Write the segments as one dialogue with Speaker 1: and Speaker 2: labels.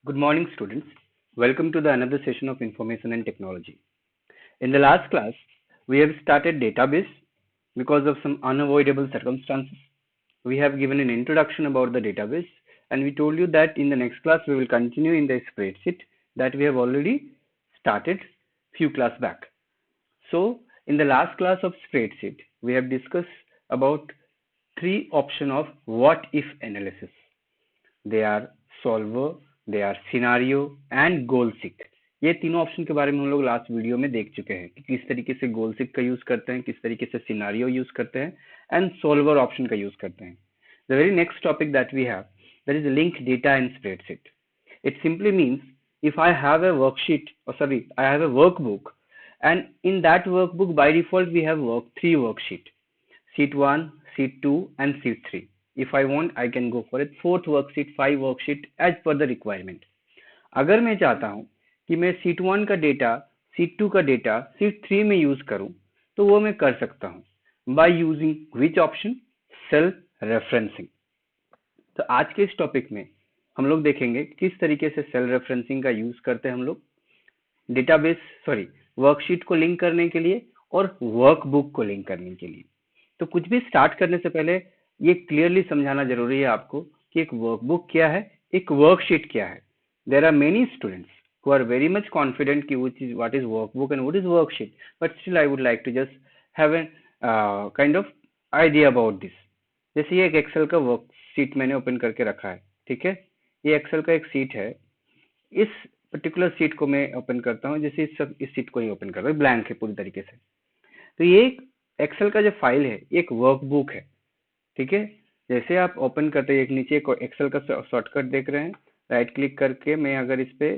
Speaker 1: Good morning, students. Welcome to the another session of Information and Technology. In the last class, we have started database because of some unavoidable circumstances. We have given an introduction about the database, and we told you that in the next class we will continue in the spreadsheet that we have already started few class back. So, in the last class of spreadsheet, we have discussed about three option of what if analysis. They are solver, they are scenario and goal seek. ये तीनों option के बारे में हम लोग last video में देख चुके हैं कि किस तरीके से गोल सिक का यूज करते हैं, किस तरीके से सिनारियो यूज करते हैं एंड सॉल्वर ऑप्शन का यूज करते हैं। The very next topic that we have that is link data in spreadsheet. It simply means if I have a worksheet, or sorry, I have a workbook, and in that workbook by default we have three worksheet, sheet 1, sheet 2 and sheet 3. If I want, I can go for a fourth worksheet, 5 worksheet as per the requirement. अगर मैं चाहता हूँ कि मैं sheet 1 का data, sheet 2 का data sheet 3 में use करूँ, तो वो मैं कर सकता हूँ by using which option? Cell referencing. तो आज के इस टॉपिक में हम लोग देखेंगे किस तरीके से सेल रेफरेंसिंग का यूज करते हैं हम लोग वर्कशीट को लिंक करने के लिए और वर्कबुक को लिंक करने के लिए। तो कुछ भी स्टार्ट करने से पहले ये क्लियरली समझाना जरूरी है आपको कि एक वर्कबुक क्या है, एक वर्कशीट क्या है। There are many students who are very much confident कि what is workbook and what is worksheet, but still I would like to just have a kind of idea about this. जैसे ये एक Excel का worksheet मैंने open करके रखा है, ठीक है। ये एक्सेल का एक सीट है, इस पर्टिकुलर सीट को मैं ओपन करता हूँ, जैसे इस सीट को ही ओपन कर रहा हूँ, ब्लैंक है पूरी तरीके से। तो ये एक्सेल का जो फाइल है ये एक वर्कबुक है, ठीक है। जैसे आप ओपन करते हैं, एक नीचे एक एक्सेल का शॉर्टकट देख रहे हैं, राइट क्लिक करके मैं अगर इस पे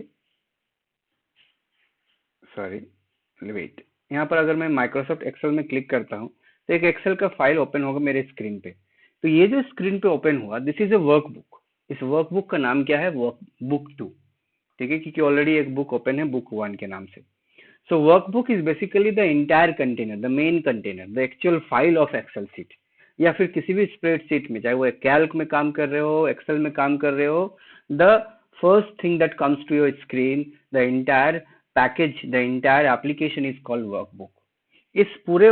Speaker 1: वेट यहाँ पर अगर मैं माइक्रोसॉफ्ट एक्सेल में क्लिक करता हूँ तो एक एक्सेल का फाइल ओपन होगा मेरे स्क्रीन पे। तो ये जो स्क्रीन पे ओपन हुआ, दिस इज ए वर्कबुक। इस वर्कबुक का नाम क्या है? वर्कबुक 2, ठीक है, क्योंकि ऑलरेडी एक बुक ओपन है बुक 1 के नाम से। So workbook is basically the entire container, the main container, the actual file of Excel sheet या फिर किसी भी स्प्रेडशीट में, चाहे वो कैल्क में काम कर रहे हो, एक्सेल में काम कर रहे हो, the first thing that comes to your screen, the entire package, the entire application is called workbook. इस पूरे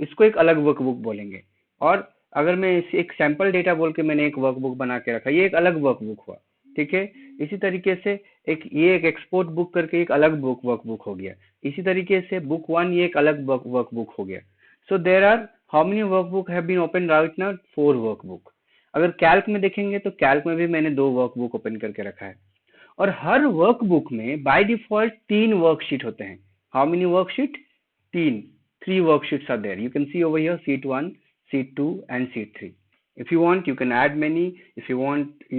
Speaker 1: इसको एक अलग वर्कबुक बोलेंगे। और अगर मैं एक सैंपल डेटा बोल के मैंने एक वर्कबुक बना के रखा, ये एक अलग वर्कबुक हुआ, ठीक है। इसी तरीके से ये एक एक्सपोर्ट बुक करके एक अलग वर्कबुक हो गया। इसी तरीके से बुक 1 ये एक अलग वर्कबुक हो गया। So there are how many workbook have been open right now? 4 workbook. अगर कैल्क में देखेंगे तो कैल्क में भी मैंने 2 वर्कबुक ओपन करके रखा है, और हर वर्कबुक में बाय डिफॉल्ट 3 वर्कशीट होते हैं। How many worksheet? 3 worksheets are there. You can see over here sheet 1, sheet 2 and sheet 3. If you want you can add many, if you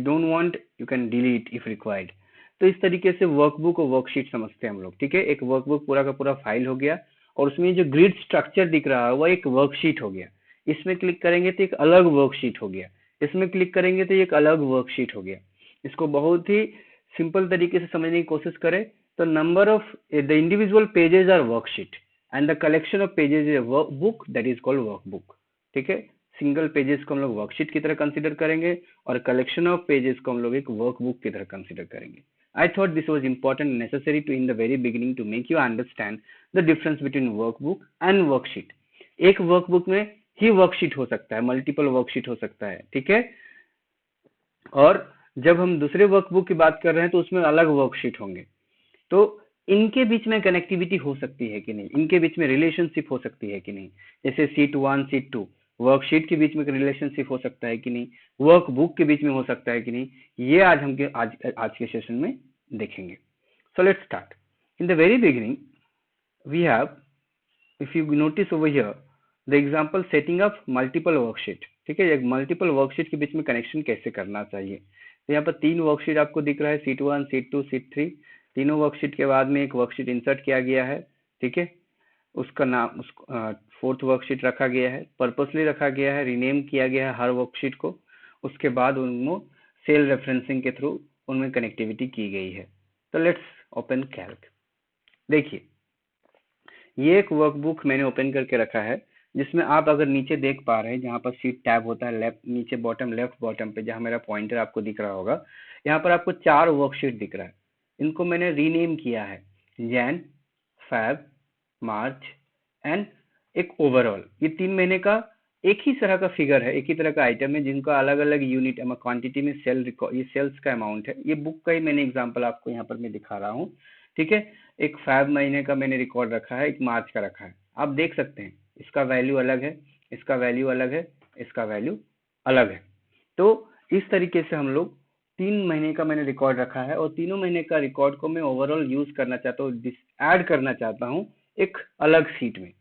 Speaker 1: don't want you can delete if required. तो इस तरीके से workbook और worksheet समझते हैं हम लोग, ठीक है। एक वर्कबुक पूरा का पूरा फाइल हो गया, और उसमें जो ग्रिड स्ट्रक्चर दिख रहा है वो एक वर्कशीट हो गया। इसमें क्लिक करेंगे तो एक अलग वर्कशीट हो गया, इसमें क्लिक करेंगे तो एक अलग वर्कशीट हो गया। इसको बहुत ही सिंपल तरीके से समझने की कोशिश करें तो number of the individual pages are worksheet and the collection of pages is a workbook, that is called workbook, ठीक है। सिंगल पेजेस को हम लोग वर्कशीट की तरह कंसीडर करेंगे और कलेक्शन ऑफ पेजेस को हम लोग एक वर्कबुक की तरह कंसीडर करेंगे। I thought this was important necessary to in the very beginning to make you understand the difference between workbook and worksheet. एक वर्कबुक में ही वर्कशीट हो सकता है, मल्टीपल वर्कशीट हो सकता है, ठीक है। और जब हम दूसरे वर्कबुक की बात कर रहे हैं तो उसमें अलग वर्कशीट होंगे। तो इनके बीच में कनेक्टिविटी हो सकती है कि नहीं, इनके बीच में रिलेशनशिप हो सकती है कि नहीं। जैसे सीट 1 सीट 2 वर्कशीट के बीच में रिलेशनशिप हो सकता है कि नहीं, वर्कबुक के बीच में हो सकता है कि नहीं, ये आज के सेशन में देखेंगे। So let's start. In the very beginning we have, if you notice over here, the example setting up multiple worksheet, ठीक है। एक मल्टीपल वर्कशीट के बीच में कनेक्शन कैसे करना चाहिए। तो यहाँ पर 3 वर्कशीट आपको दिख रहा है, सीट 1 सीट 2 सीट 3। तीनों वर्कशीट के बाद में एक वर्कशीट इंसर्ट किया गया है, ठीक है। उसका नाम फोर्थ वर्कशीट रखा गया है, पर्पसली रखा गया है, रीनेम किया गया है हर वर्कशीट को। उसके बाद उनमें सेल रेफरेंसिंग के थ्रू उनमें कनेक्टिविटी की गई है। तो लेट्स ओपन कैल्क। देखिए ये एक वर्कबुक मैंने ओपन करके रखा है, जिसमें आप अगर नीचे देख पा रहे हैं जहाँ पर शीट टैब होता है लेफ्ट नीचे बॉटम लेफ्ट बॉटम पे, जहाँ मेरा पॉइंटर आपको दिख रहा होगा, यहाँ पर आपको 4 वर्कशीट दिख रहा है। इनको मैंने रीनेम किया है जैन, फैब, मार्च एंड एक ओवरऑल। ये 3 महीने का एक ही तरह का फिगर है, एक ही तरह का आइटम है, जिनका अलग अलग यूनिट क्वांटिटी में सेल ये सेल्स का अमाउंट है। ये बुक का ही मैंने एग्जांपल आपको यहाँ पर मैं दिखा रहा हूँ, ठीक है। एक फैब महीने का मैंने रिकॉर्ड रखा है, एक मार्च का रखा है। आप देख सकते हैं इसका वैल्यू अलग है, इसका वैल्यू अलग है, इसका वैल्यू अलग है। तो इस तरीके से हम लोग 3 महीने का मैंने रिकॉर्ड रखा है, और तीनों महीने का रिकॉर्ड को मैं ओवरऑल यूज करना चाहता हूँ, ऐड करना चाहता हूँ एक अलग शीट में।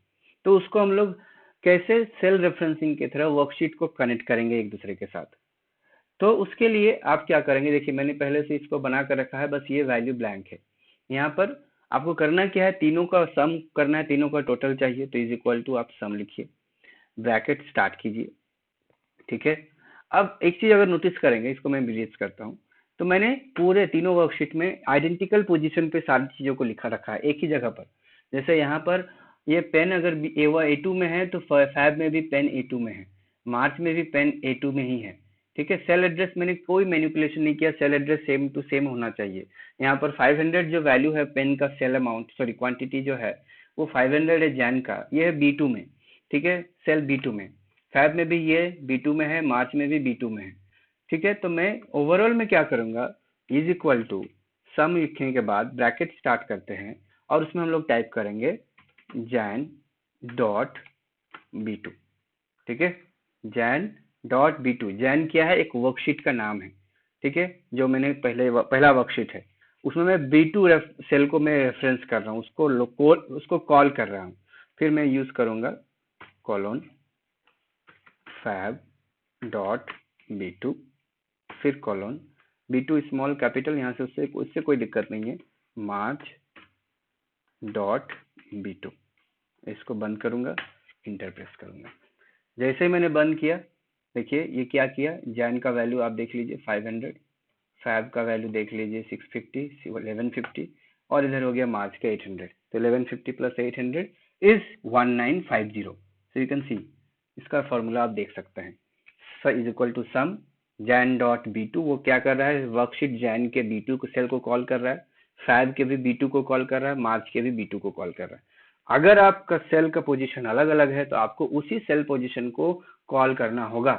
Speaker 1: तो उसको हम लोग कैसे सेल रेफरेंसिंग की तरह वर्कशीट को कनेक्ट करेंगे एक दूसरे के साथ। तो उसके लिए आप क्या करेंगे, देखिए मैंने पहले से इसको बना कर रखा है, बस ये वैल्यू ब्लैंक है। यहाँ पर आपको करना क्या है, तीनों का सम करना है, तीनों का टोटल चाहिए, तो इज इक्वल टू आप सम लिखिए, ब्रैकेट स्टार्ट कीजिए, ठीक है। अब एक चीज अगर नोटिस करेंगे, इसको मैं विजिट करता हूँ, तो मैंने पूरे तीनों वर्कशीट में आइडेंटिकल पोजीशन पे सारी चीजों को लिखा रखा है एक ही जगह पर। जैसे यहाँ पर ये पेन अगर A2 में है, तो फैब में भी पेन A2 में है, मार्च में भी पेन A2 में ही है, ठीक है। सेल एड्रेस मैंने कोई मैनिपुलेशन नहीं किया, cell address same to same होना चाहिए। यहाँ पर 500 जो वैल्यू है पेन का सेल अमाउंट, सॉरी क्वांटिटी जो है वो 500 है जैन का, ये है B2 में, ठीक है, सेल B2 में। फैब में भी ये B2 में है, मार्च में भी B2 में है, ठीक है। तो मैं ओवरऑल में क्या करूंगा, इज इक्वल टू सम लिखने के बाद ब्रैकेट स्टार्ट करते हैं, और उसमें हम लोग टाइप करेंगे जैन डॉट B2, ठीक है। जैन डॉट B2, जैन क्या है, एक वर्कशीट का नाम है, ठीक है, जो मैंने पहला वर्कशीट है, उसमें मैं B2 सेल को मैं रेफरेंस कर रहा हूँ, उसको कॉल कर रहा हूँ। फिर मैं यूज करूंगा कॉलोन फैब डॉट B2, फिर कॉलोन B2 स्मॉल कैपिटल, यहाँ से उससे कोई दिक्कत नहीं है, मार्च डॉट B2। इसको बंद करूंगा, इंटर प्रेस करूंगा। जैसे ही मैंने बंद किया, देखिए ये क्या किया, जैन का वैल्यू आप देख लीजिए 500, फैब का वैल्यू देख लीजिए 650, 1150, और इधर हो गया मार्च का 800। तो 1150 plus 800 is 1950। So you can see, इसका फॉर्मूला आप देख सकते हैं, is equal to sum Jan dot B2, वो क्या कर रहा है, वर्कशीट जैन के B2 को सेल को कॉल कर रहा है, फैब के भी B2 को कॉल कर रहा है, मार्च के भी B2 को कॉल कर रहा है। अगर आपका सेल का पोजीशन अलग अलग है, तो आपको उसी सेल पोजीशन को कॉल करना होगा।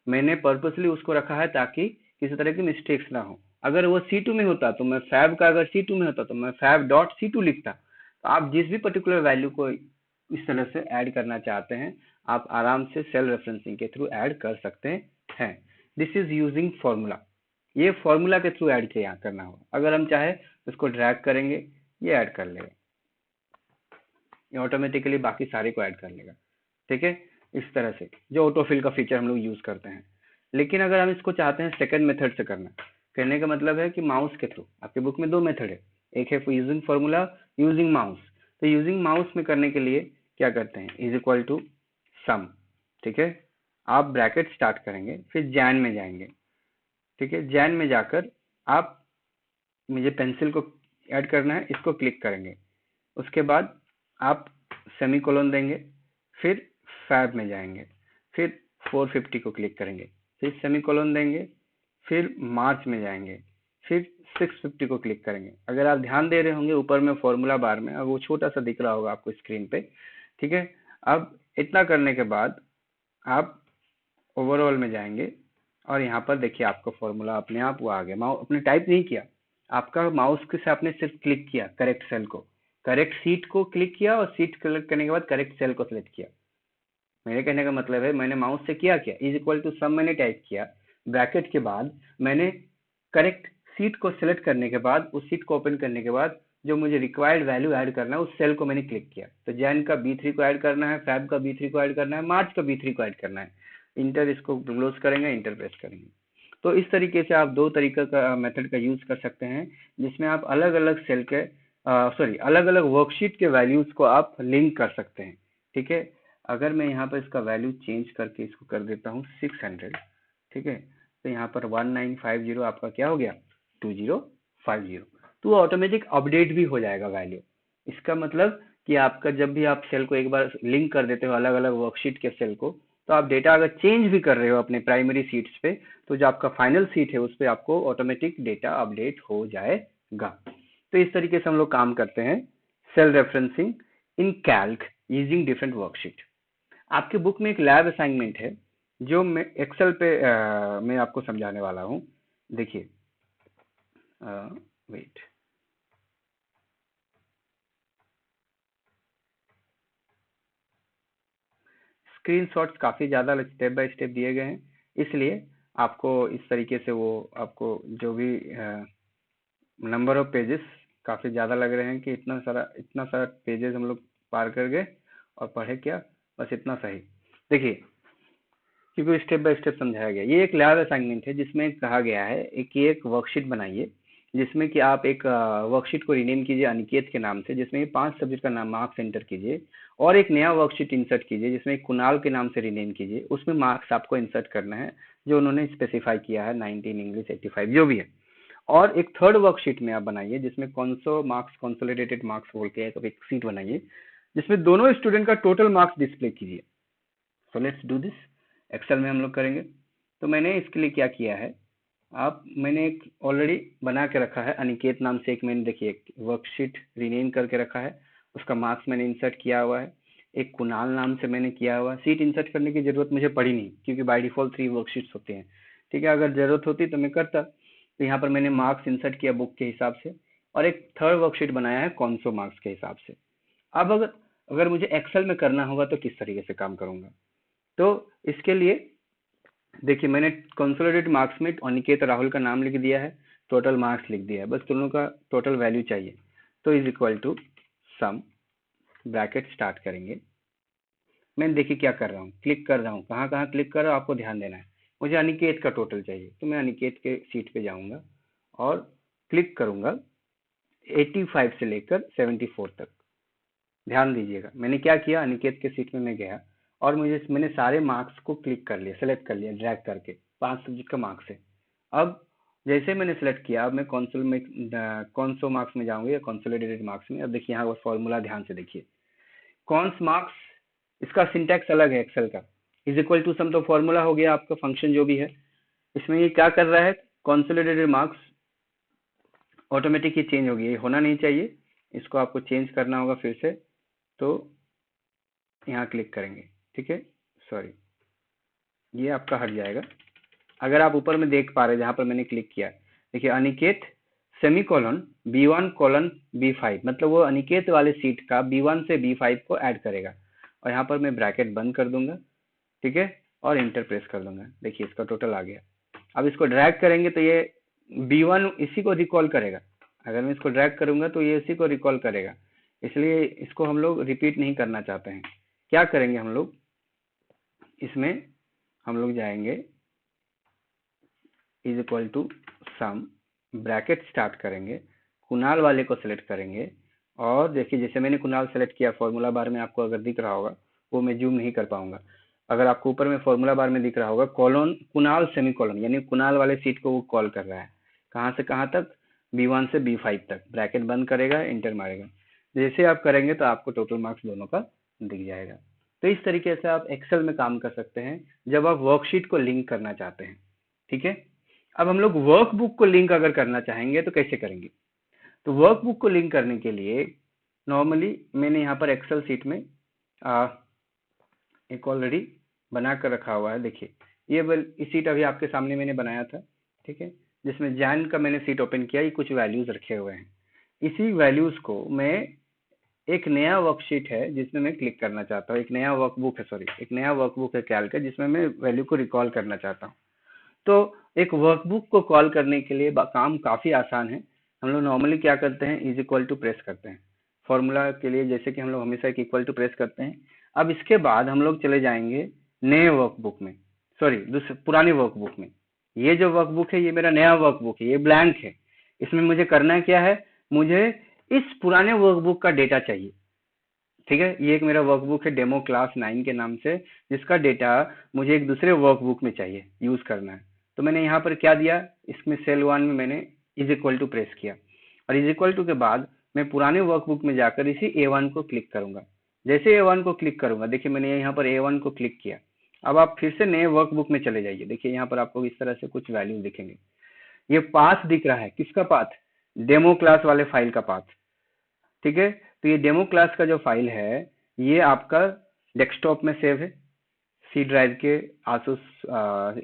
Speaker 1: मैंने पर्पसली उसको रखा है ताकि किसी तरह की मिस्टेक्स ना हो। अगर वो C2 में होता, तो मैं फैब का अगर C2 में होता, तो मैं फैब डॉट C2 लिखता। तो आप जिस भी पर्टिकुलर वैल्यू को इस तरह से ऐड करना चाहते हैं, आप आराम से सेल रेफरेंसिंग के थ्रू ऐड कर सकते हैं। दिस इज यूजिंग फॉर्मूला, ये फॉर्मूला के थ्रू ऐड किया करना होगा। अगर हम चाहे इसको ड्रैग करेंगे, ये ऐड कर लेगा, ये ऑटोमेटिकली बाकी सारे को ऐड कर लेगा, ठीक है। इस तरह से जो ऑटोफिल का फीचर हम लोग यूज करते हैं। लेकिन अगर हम इसको चाहते हैं सेकंड मेथड से करना, कहने का मतलब है कि माउस के थ्रू, आपके बुक में 2 मेथड है, एक है यूजिंग फॉर्मूला, यूजिंग माउस। तो यूजिंग माउस में करने के लिए क्या करते हैं, इज इक्वल टू सम, ठीक है। आप ब्रैकेट स्टार्ट करेंगे, फिर जैन में जाएंगे, ठीक है। जैन में जाकर आप, मुझे पेंसिल को ऐड करना है, इसको क्लिक करेंगे, उसके बाद आप सेमीकोलन देंगे, फिर फैब में जाएंगे, फिर 450 को क्लिक करेंगे, फिर सेमीकोलन देंगे, फिर मार्च में जाएंगे, फिर 650 को क्लिक करेंगे। अगर आप ध्यान दे रहे होंगे ऊपर में फॉर्मूला बार में, अब वो छोटा सा दिख रहा होगा आपको स्क्रीन पे, ठीक है। अब इतना करने के बाद आप ओवरऑल में जाएंगे, और यहाँ पर देखिए आपका फॉर्मूला अपने आप वो आ गया। माउस अपने टाइप नहीं किया, आपका माउस से आपने सिर्फ क्लिक किया करेक्ट सेल को, करेक्ट सीट को क्लिक किया, और सीट क्लिक करने के बाद करेक्ट सेल को सिलेक्ट किया। मेरे कहने का मतलब है, मैंने माउस से किया क्या, इज इक्वल टू सम मैंने टाइप किया, ब्रैकेट के बाद मैंने करेक्ट सीट को सिलेक्ट करने के बाद, उस सीट को ओपन करने के बाद जो मुझे रिक्वायर्ड वैल्यू ऐड करना है, उस सेल को मैंने क्लिक किया। तो जैन का B3 को ऐड करना है, फैब का B3 को ऐड करना है, मार्च का B3 को ऐड करना है। इंटर, इसको क्लोज करेंगे, इंटर प्रेस करेंगे। तो इस तरीके से आप 2 तरीके का मेथड का यूज कर सकते हैं, जिसमें आप अलग अलग सेल के अलग अलग वर्कशीट के वैल्यूज को आप लिंक कर सकते हैं, ठीक है। अगर मैं यहाँ पर इसका वैल्यू चेंज करके इसको कर देता हूँ 600, ठीक है, तो यहाँ पर 1950 आपका क्या हो गया, 2050। तो ऑटोमेटिक अपडेट भी हो जाएगा वैल्यू। इसका मतलब कि आपका जब भी आप सेल को एक बार लिंक कर देते हो अलग अलग वर्कशीट के सेल को, तो आप डेटा अगर चेंज भी कर रहे हो अपने प्राइमरी सीट्स पे, तो जो आपका फाइनल सीट है उस पर आपको ऑटोमेटिक डेटा अपडेट हो जाएगा। तो इस तरीके से हम लोग काम करते हैं सेल रेफरेंसिंग इन कैल्क यूजिंग डिफरेंट वर्कशीट। आपके बुक में एक लैब असाइनमेंट है जो मैं एक्सेल पे मैं आपको समझाने वाला हूँ। देखिए वेट, स्क्रीनशॉट्स काफ़ी ज़्यादा स्टेप बाय स्टेप दिए गए हैं, इसलिए आपको इस तरीके से वो आपको जो भी नंबर ऑफ पेजेस काफ़ी ज़्यादा लग रहे हैं कि इतना सारा पेजेस हम लोग पार कर गए और पढ़े क्या, बस इतना सही। देखिए, क्योंकि स्टेप बाय स्टेप समझाया गया। ये एक लैब असाइनमेंट है जिसमें कहा गया है कि एक वर्कशीट बनाइए जिसमें कि आप एक वर्कशीट को रीनेम कीजिए अनिकेत के नाम से, जिसमें 5 सब्जेक्ट का नाम मार्क्स एंटर कीजिए, और एक नया वर्कशीट इंसर्ट कीजिए जिसमें कुणाल के नाम से रीनेम कीजिए। उसमें मार्क्स आपको इंसर्ट करना है जो उन्होंने स्पेसिफाई किया है, 19 इंग्लिश 85 जो भी है। और एक थर्ड वर्कशीट में आप बनाइए जिसमें कॉन्सो मार्क्स कंसोलिडेटेड मार्क्स बोल के एक सीट बनाइए जिसमें दोनों स्टूडेंट का टोटल मार्क्स डिस्प्ले कीजिए। So let's do this. Excel में हम लोग करेंगे। तो मैंने इसके लिए क्या किया है, मैंने एक ऑलरेडी बना के रखा है अनिकेत नाम से, एक मैंने देखिए वर्कशीट रीनेम करके रखा है, उसका मार्क्स मैंने इंसर्ट किया हुआ है। एक कुणाल नाम से मैंने किया हुआ है। सीट इंसर्ट करने की जरूरत मुझे पड़ी नहीं क्योंकि बाय डिफॉल्ट 3 वर्कशीट्स होते हैं। ठीक है, अगर जरूरत होती तो मैं करता। तो यहाँ पर मैंने मार्क्स इंसर्ट किया बुक के हिसाब से, और एक थर्ड वर्कशीट बनाया है कॉन्सो मार्क्स के हिसाब से। अब अगर अगर मुझे एक्सेल में करना होगा तो किस तरीके से काम करूंगा, तो इसके लिए देखिए मैंने कंसोलिडेटेड मार्क्स में अनिकेत राहुल का नाम लिख दिया है, टोटल मार्क्स लिख दिया है, बस दोनों का टोटल वैल्यू चाहिए। तो is equal to sum, bracket start करेंगे। मैं देखिए क्या कर रहा हूँ, क्लिक कर रहा हूँ, कहाँ कहाँ क्लिक कर रहा हूँ आपको ध्यान देना है। मुझे अनिकेत का टोटल चाहिए तो मैं अनिकेत के सीट पे जाऊंगा और क्लिक करूंगा 85 से लेकर 74 तक। ध्यान दीजिएगा मैंने क्या किया, अनिकेत के सीट में मैं गया और मैंने सारे मार्क्स को क्लिक कर लिया, सेलेक्ट कर लिया ड्रैग करके, 5 सब्जेक्ट का मार्क्स है। अब जैसे मैंने सेलेक्ट किया, अब मैं कॉन्सो मार्क्स में जाऊंगा या कंसोलिडेटेड मार्क्स में। अब देखिए यहाँ फॉर्मूला ध्यान से देखिए, कॉन्स मार्क्स, इसका सिंटैक्स अलग है एक्सेल का। इज इक्वल टू सम तो फॉर्मूला हो गया आपका, फंक्शन जो भी है। इसमें ये क्या कर रहा है, कंसोलिडेटेड मार्क्स ऑटोमेटिक ही चेंज हो गया, ये होना नहीं चाहिए, इसको आपको चेंज करना होगा फिर से। तो यहाँ क्लिक करेंगे, ठीक है, सॉरी ये आपका हट जाएगा। अगर आप ऊपर में देख पा रहे हैं जहाँ पर मैंने क्लिक किया, देखिए Aniket semi colon B1 colon B5, मतलब वो अनिकेत वाले सीट का B1 से B5 को ऐड करेगा। और यहाँ पर मैं ब्रैकेट बंद कर दूंगा, ठीक है, और इंटर प्रेस कर दूंगा। देखिए इसका टोटल आ गया। अब इसको ड्रैग करेंगे तो ये B1 इसी को रिकॉल करेगा। अगर मैं इसको ड्रैग करूंगा तो ये इसी को रिकॉल करेगा, इसलिए इसको हम लोग रिपीट नहीं करना चाहते हैं। क्या करेंगे हम लोग, इसमें हम लोग जाएंगे is equal to sum, bracket start करेंगे, कुणाल वाले को सिलेक्ट करेंगे। और देखिए जैसे मैंने कुणाल सेलेक्ट किया, फॉर्मूला बार में आपको अगर दिख रहा होगा, वो मैं जूम नहीं कर पाऊंगा, अगर आपको ऊपर में फॉर्मूला बार में दिख रहा होगा कॉलन कुणाल सेमी कॉलन, यानी कुणाल वाले सीट को वो कॉल कर रहा है। कहाँ से कहाँ तक, B1 से B5 तक। ब्रैकेट बंद करेगा, इंटर मारेगा। जैसे आप करेंगे तो आपको टोटल मार्क्स दोनों का दिख जाएगा। तो इस तरीके से आप एक्सेल में काम कर सकते हैं जब आप वर्कशीट को लिंक करना चाहते हैं। ठीक है, अब हम लोग वर्कबुक को लिंक अगर करना चाहेंगे तो कैसे करेंगे। तो वर्कबुक को लिंक करने के लिए नॉर्मली मैंने यहाँ पर एक्सेल सीट में एक ऑलरेडी बना कर रखा हुआ है। देखिए ये सीट अभी आपके सामने मैंने बनाया था, ठीक है, जिसमें जैन का मैंने सीट ओपन किया, ये कुछ वैल्यूज रखे हुए हैं। इसी वैल्यूज को मैं एक नया वर्कशीट है जिसमें मैं क्लिक करना चाहता हूँ, एक नया वर्कबुक है, सॉरी एक नया वर्कबुक है कैल्क का, जिसमें मैं वैल्यू को रिकॉल करना चाहता हूँ। तो एक वर्कबुक को कॉल करने के लिए काम काफ़ी आसान है। हम लोग नॉर्मली क्या करते हैं, इज इक्वल टू प्रेस करते हैं फॉर्मूला के लिए, जैसे कि हम लोग हमेशा एक इक्वल टू प्रेस करते हैं। अब इसके बाद हम लोग चले जाएंगे नए वर्कबुक में, सॉरी दूसरे पुराने वर्कबुक में। ये जो वर्कबुक है ये मेरा नया वर्कबुक है, ये ब्लैंक है। इसमें मुझे करना क्या है, मुझे इस पुराने वर्कबुक का डेटा चाहिए। ठीक है, ये एक मेरा वर्कबुक है डेमो क्लास 9 के नाम से, जिसका डेटा मुझे एक दूसरे वर्कबुक में चाहिए, यूज करना है। तो मैंने यहाँ पर क्या दिया, इसमें सेल 1 में मैंने इज इक्वल टू प्रेस किया, और इज इक्वल टू के बाद मैं पुराने वर्कबुक में जाकर इसी A1 को क्लिक करूंगा। जैसे A1 को क्लिक करूंगा, देखिए मैंने यहाँ पर A1 को क्लिक किया। अब आप फिर से नए वर्कबुक में चले जाइए। देखिए यहाँ पर आपको इस तरह से कुछ वैल्यू दिखेंगे। ये पाथ दिख रहा है, किसका पाथ, डेमो क्लास वाले फाइल का पाथ। ठीक है, तो ये डेमो क्लास का जो फाइल है ये आपका डेस्कटॉप में सेव है, सी ड्राइव के आसूस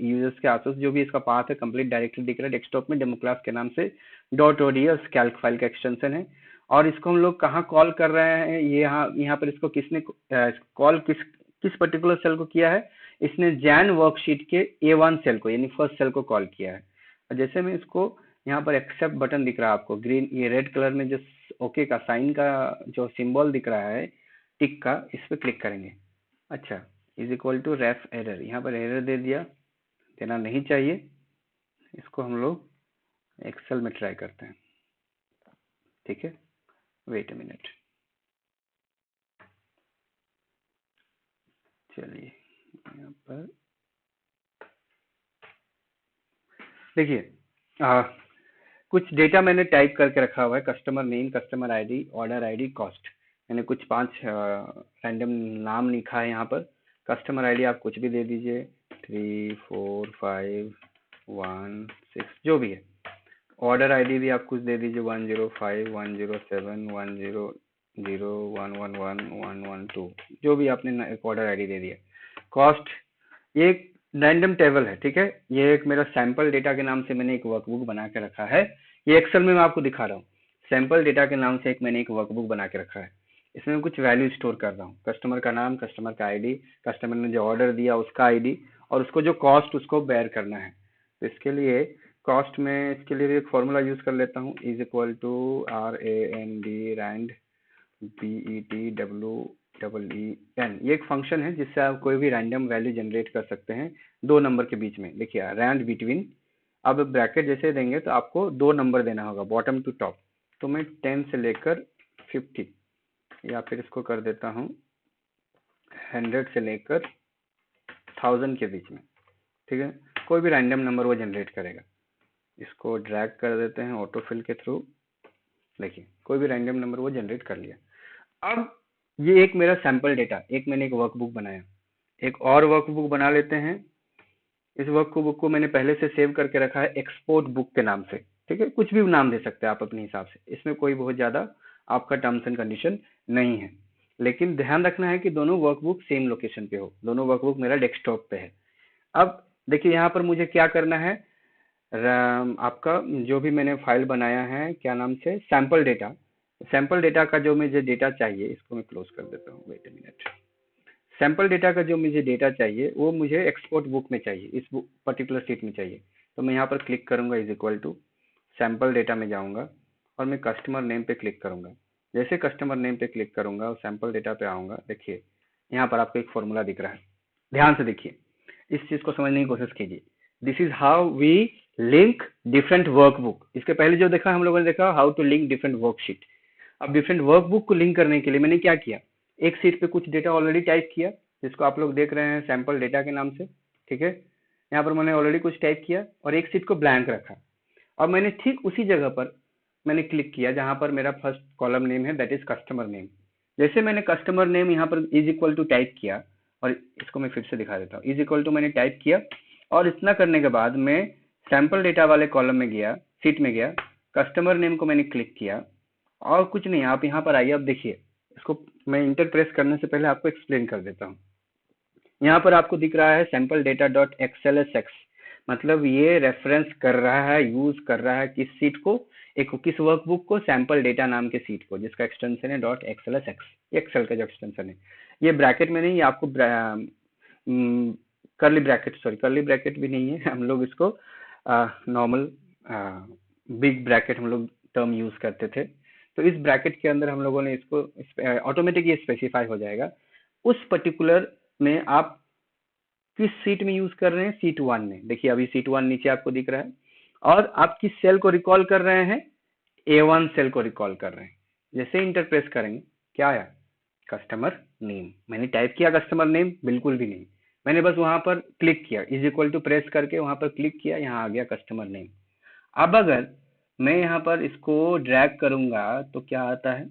Speaker 1: यूजर्स के आसूस जो भी इसका पाथ है कंप्लीट डायरेक्टली दिख रहा है डेस्कटॉप में डेमो क्लास के नाम से .ods कैल्क फाइल का एक्सटेंशन है। और इसको हम लोग कहाँ कॉल कर रहे हैं, ये यहाँ पर इसको किसने कॉल किस पर्टिकुलर सेल को किया है, इसने जैन वर्कशीट के A1 सेल को यानी फर्स्ट सेल को कॉल किया है। और जैसे मैं इसको यहाँ पर एक्सेप्ट बटन दिख रहा है आपको ग्रीन, ये रेड कलर में जो ओके का साइन का जो सिंबल दिख रहा है टिक का, इस पर क्लिक करेंगे। अच्छा, is equal to ref error, यहाँ पर एरर दे दिया, देना नहीं चाहिए। इसको हम लोग एक्सेल में ट्राई करते हैं। ठीक है, वेट अ मिनट, चलिए यहाँ पर देखिए कुछ डेटा मैंने टाइप करके रखा हुआ है, customer name, customer ID, order ID, cost, मैंने कुछ 5 रैंडम नाम लिखा है यहाँ पर। कस्टमर आईडी आप कुछ भी दे दीजिए, 3 4 5 1 6 जो भी है। ऑर्डर आईडी भी आप कुछ दे दीजिए, 105 107 10 0 111 112 जो भी आपने एक ऑर्डर आईडी दे दिया। कॉस्ट ये एक रैंडम टेबल है, ठीक है, ये एक मेरा सैंपल डेटा के नाम से मैंने एक वर्कबुक बना के रखा है। ये एक्सेल में मैं आपको दिखा रहा हूँ, सैंपल डेटा के नाम से एक मैंने एक वर्कबुक बना के रखा है। इसमें मैं कुछ वैल्यू स्टोर कर रहा हूँ, कस्टमर का नाम, कस्टमर का आईडी, कस्टमर ने जो ऑर्डर दिया उसका आईडी, और उसको जो कॉस्ट उसको बेयर करना है। तो इसके लिए कॉस्ट में इसके लिए एक फॉर्मूला यूज कर लेता हूँ, is equal to RAND BETWEEN। ये एक फंक्शन है जिससे आप कोई भी रैंडम वैल्यू जनरेट कर सकते हैं 2 नंबर के बीच में। देखिए रैंड बिटवीन, अब ब्रैकेट जैसे देंगे तो आपको 2 नंबर देना होगा बॉटम टू टॉप। तो मैं 10 से लेकर 50 या फिर इसको कर देता हूँ 100 से लेकर 1000 के बीच में। ठीक है, कोई भी रैंडम नंबर वो जनरेट करेगा। इसको ड्रैग कर देते हैं ऑटो फिल के थ्रू, देखिए कोई भी रैंडम नंबर वो जनरेट कर लिया। अब ये एक मेरा सैंपल डेटा, एक मैंने एक वर्कबुक बनाया, एक और वर्कबुक बना लेते हैं। इस वर्कबुक को मैंने पहले से सेव करके रखा है एक्सपोर्ट बुक के नाम से। ठीक है, कुछ भी नाम दे सकते हैं आप अपने हिसाब से, इसमें कोई बहुत ज़्यादा आपका टर्म्स एंड कंडीशन नहीं है। लेकिन ध्यान रखना है कि दोनों वर्कबुक सेम लोकेशन पे हो, दोनों वर्कबुक मेरा डेस्कटॉप पे है। अब देखिए यहाँ पर मुझे क्या करना है, आपका जो भी मैंने फाइल बनाया है क्या नाम से सैंपल डेटा, सैंपल डेटा का जो मुझे डेटा चाहिए, इसको मैं क्लोज कर देता हूँ, wait a minute. Sample data का जो मुझे डेटा चाहिए वो मुझे एक्सपोर्ट बुक में चाहिए, इस बुक पर्टिकुलर सीट में चाहिए। तो मैं यहाँ पर क्लिक करूँगा, is equal to sample data में जाऊँगा और मैं कस्टमर नेम पे क्लिक करूँगा। जैसे कस्टमर नेम पे क्लिक करूँगा और सैंपल डेटा पे आऊँगा, देखिए यहाँ पर आपको एक फॉर्मूला दिख रहा है, ध्यान से देखिए, इस चीज़ को समझने की कोशिश कीजिए। This is how we link different workbook. इसके पहले जो देखा हम लोगों ने देखा how to link different worksheet. अब डिफरेंट वर्कबुक को लिंक करने के लिए मैंने क्या किया, एक सीट पे कुछ डेटा ऑलरेडी टाइप किया जिसको आप लोग देख रहे हैं सैंपल डेटा के नाम से। ठीक है, यहाँ पर मैंने ऑलरेडी कुछ टाइप किया और एक सीट को ब्लैंक रखा। और मैंने ठीक उसी जगह पर मैंने क्लिक किया जहाँ पर मेरा फर्स्ट कॉलम नेम है, दैट इज कस्टमर नेम। जैसे मैंने कस्टमर नेम यहाँ पर इज इक्वल टू टाइप किया, और इसको मैं फिर से दिखा देता हूँ, इज इक्वल टू मैंने टाइप किया और इतना करने के बाद मैं सैंपल डेटा वाले कॉलम में गया, सीट में गया, कस्टमर नेम को मैंने क्लिक किया और कुछ नहीं, आप यहाँ पर आइए। अब देखिए इसको मैं इंटर प्रेस करने से पहले आपको एक्सप्लेन कर देता हूँ। यहाँ पर आपको दिख रहा है सैंपल डेटा डॉट XLSX, मतलब ये रेफरेंस कर रहा है, यूज कर रहा है किस सीट को, एक किस वर्कबुक को, सैंपल डेटा नाम के सीट को जिसका एक्सटेंशन है डॉट XLSX, एक्सेल का जो एक्सटेंशन है। ये ब्रैकेट में नहीं, ये आपको करली ब्रैकेट, सॉरी करली ब्रैकेट भी नहीं है, हम लोग इसको नॉर्मल बिग ब्रैकेट हम लोग टर्म यूज करते थे। तो इस ब्रैकेट के अंदर हम लोगों ने इसको ऑटोमेटिक ये स्पेसिफाई हो जाएगा उस पर्टिकुलर में आप किस सीट में यूज कर रहे हैं, सीट 1 में। देखिए अभी सीट 1 नीचे आपको दिख रहा है और आप किस सेल को रिकॉल कर रहे हैं, A1 सेल को रिकॉल कर रहे हैं। जैसे इंटर प्रेस करेंगे क्या आया, कस्टमर नेम। मैंने टाइप किया कस्टमर नेम, बिल्कुल भी नहीं, मैंने बस वहां पर क्लिक किया, इज इक्वल टू प्रेस करके वहां पर क्लिक किया, यहाँ आ गया कस्टमर नेम। अब अगर मैं यहाँ पर इसको ड्रैग करूंगा तो क्या आता है,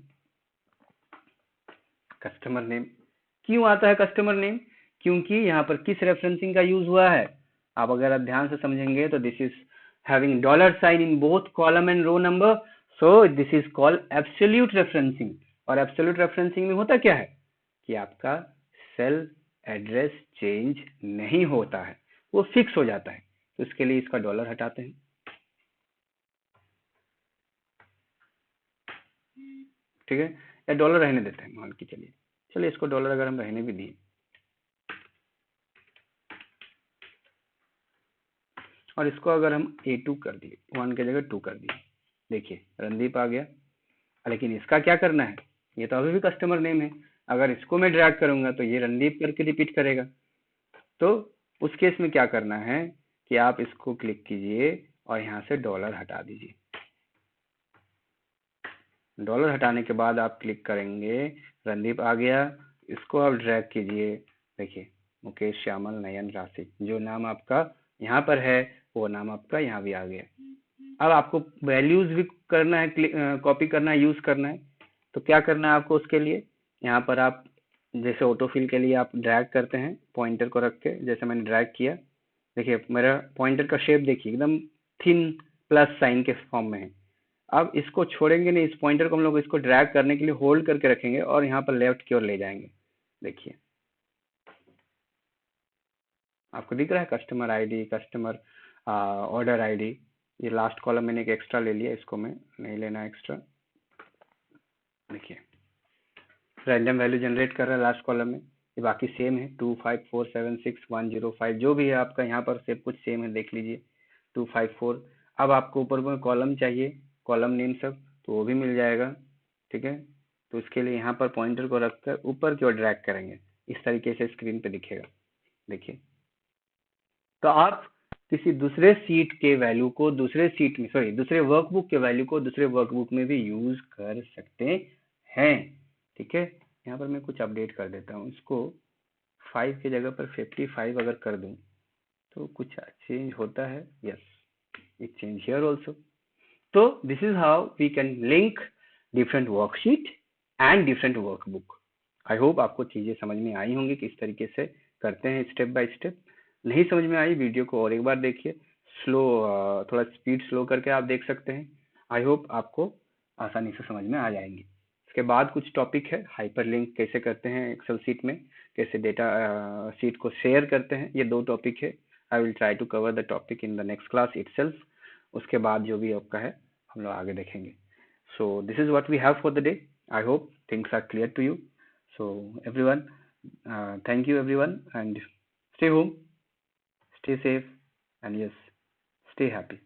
Speaker 1: कस्टमर नेम। क्यों आता है कस्टमर नेम, क्योंकि यहाँ पर किस रेफरेंसिंग का यूज हुआ है, आप अगर आप ध्यान से समझेंगे तो this is having $sign in both column and row number, so this is called absolute referencing. और एब्सोल्यूट रेफरेंसिंग में होता क्या है कि आपका सेल एड्रेस चेंज नहीं होता है, वो फिक्स हो जाता है। तो इसके लिए इसका डॉलर हटाते हैं, ठीक है, या डॉलर रहने देते हैं मान के चलिए। चलिए इसको डॉलर अगर हम रहने भी दिए और इसको अगर हम A2 कर दिए, 1 की जगह 2 कर दिए, देखिए रणदीप आ गया। लेकिन इसका क्या करना है, ये तो अभी भी कस्टमर नेम है, अगर इसको मैं ड्रैग करूंगा तो ये रणदीप करके रिपीट करेगा। तो उस केस में क्या करना है कि आप इसको क्लिक कीजिए और यहाँ से डॉलर हटा दीजिए। डॉलर हटाने के बाद आप क्लिक करेंगे, रणदीप आ गया, इसको आप ड्रैग कीजिए, देखिए मुकेश श्यामल नयन राशि, जो नाम आपका यहाँ पर है वो नाम आपका यहाँ भी आ गया। अब आपको वैल्यूज भी करना है, कॉपी करना है, यूज करना है। तो क्या करना है आपको उसके लिए, यहाँ पर आप जैसे ऑटोफिल के लिए आप ड्रैग करते हैं पॉइंटर को रख के, जैसे मैंने ड्रैग किया, देखिए मेरा पॉइंटर का शेप देखिए एकदम थिन प्लस साइन के फॉर्म में है। अब इसको छोड़ेंगे नहीं, इस पॉइंटर को हम लोग इसको ड्रैग करने के लिए होल्ड करके रखेंगे और यहाँ पर लेफ्ट की ओर ले जाएंगे। देखिए आपको दिख रहा है customer ID, customer order ID. ये लास्ट कॉलम मैंने एक एक्स्ट्रा ले लिया, इसको मैं नहीं लेना एक्स्ट्रा। देखिए रैंडम वैल्यू जनरेट कर रहा है लास्ट कॉलम में, ये बाकी सेम है 25476105, जो भी है आपका यहाँ पर सब कुछ सेम है, देख लीजिए 254। अब आपको ऊपर में कॉलम चाहिए, कॉलम नेम सब, तो वो भी मिल जाएगा, ठीक है। तो इसके लिए यहाँ पर पॉइंटर को रखकर ऊपर की ओर ड्रैग करेंगे, इस तरीके से स्क्रीन पे दिखेगा। देखिए तो आप किसी दूसरे सीट के वैल्यू को दूसरे सीट में, सॉरी दूसरे वर्कबुक के वैल्यू को दूसरे वर्कबुक में भी यूज कर सकते हैं, ठीक है। यहाँ पर मैं कुछ अपडेट कर देता हूँ, इसको 5 की जगह पर 55 अगर कर दूं तो कुछ चेंज होता है, yes it change here also. तो this is how we can link different worksheet and different workbook. I hope आपको चीजें समझ में आई होंगी किस तरीके से करते हैं स्टेप बाय स्टेप। नहीं समझ में आई वीडियो को और एक बार देखिए, स्लो, थोड़ा स्पीड स्लो करके आप देख सकते हैं। आई होप आपको आसानी से समझ में आ जाएंगे। इसके बाद कुछ टॉपिक है, हाइपरलिंक कैसे करते हैं एक्सेल सीट में, कैसे डेटा सीट को शेयर करते हैं, ये 2 टॉपिक है। I will try to cover the topic in the next class itself. उसके बाद जो भी आपका है हम लोग आगे देखेंगे। So this is what we have for the day. I hope things are clear to you. So everyone, thank you everyone, and stay home, stay safe, and yes, stay happy.